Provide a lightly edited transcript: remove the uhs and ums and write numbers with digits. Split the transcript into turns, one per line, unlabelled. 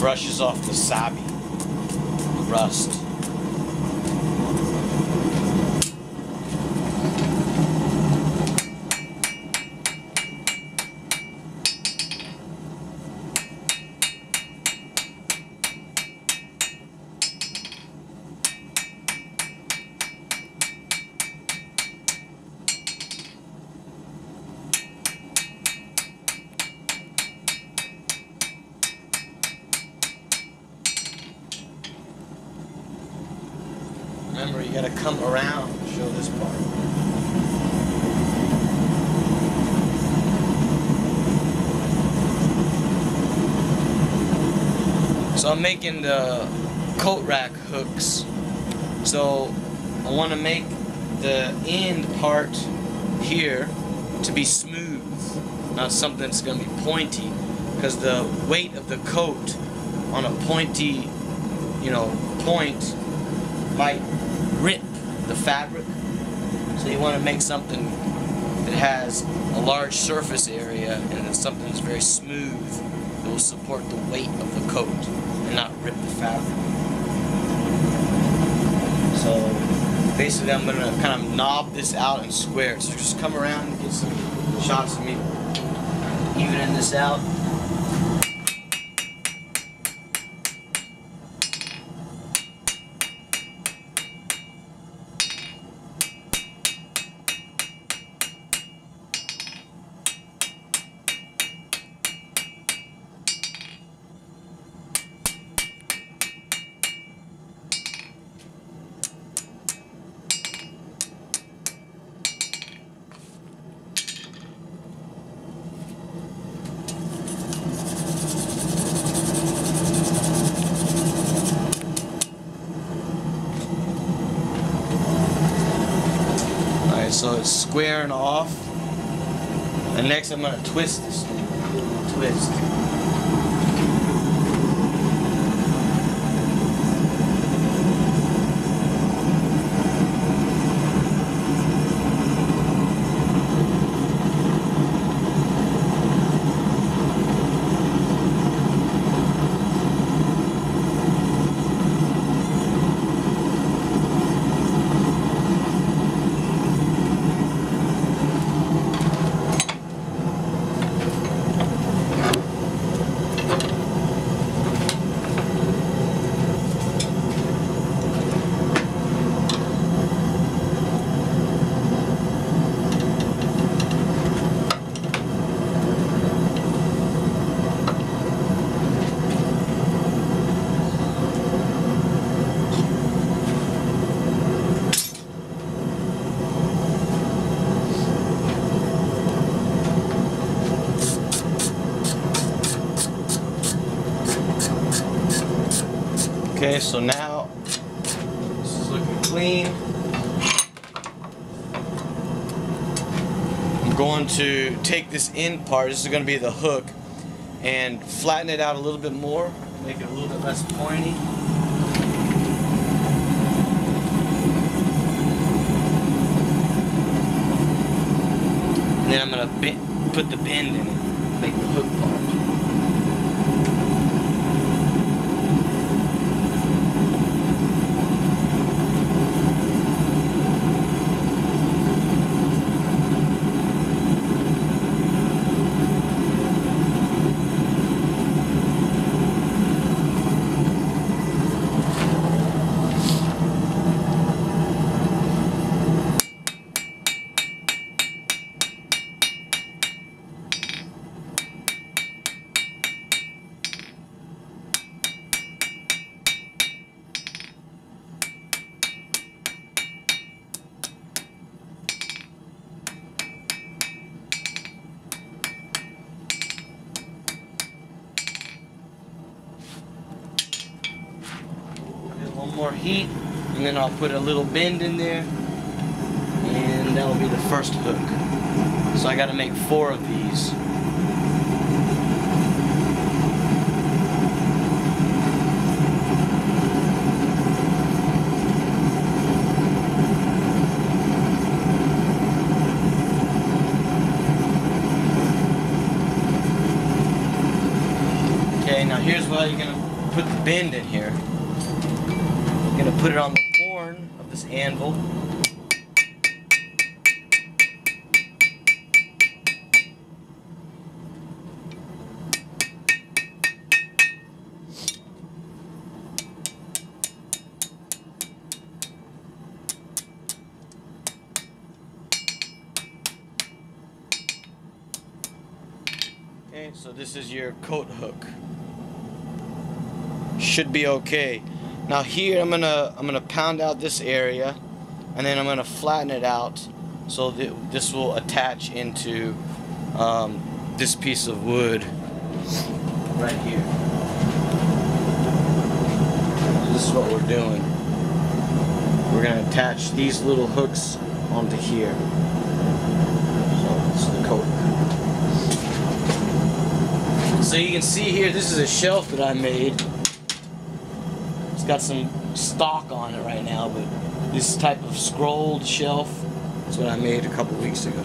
brushes off the sabi, the rust. Remember, you gotta come around to show this part. So I'm making the coat rack hooks. So I want to make the end part here to be smooth, not something that's going to be pointy, because the weight of the coat on a pointy, point might rip the fabric. So you want to make something that has a large surface area and it's something that's very smooth that will support the weight of the coat and not rip the fabric. So basically I'm going to kind of knob this out and square it. So just come around and get some shots of me evening this out. So it's squaring off, and next I'm going to twist this thing. Twist. Okay, so now this is looking clean. I'm going to take this end part, this is going to be the hook, and flatten it out a little bit more, make it a little bit less pointy. And then I'm going to put the bend in it, make the hook part. One more heat, and then I'll put a little bend in there, and that will be the first hook. So I got to make 4 of these. Okay, now here's what you're gonna put the bend in here. I'm gonna put it on the horn of this anvil. Okay, so this is your coat hook. Should be okay. Now here I'm gonna pound out this area, and then I'm gonna flatten it out so that this will attach into this piece of wood right here. So this is what we're doing. We're gonna attach these little hooks onto here. So this is the coat. So you can see here, this is a shelf that I made. It's got some stock on it right now, but this type of scrolled shelf is what I made a couple weeks ago.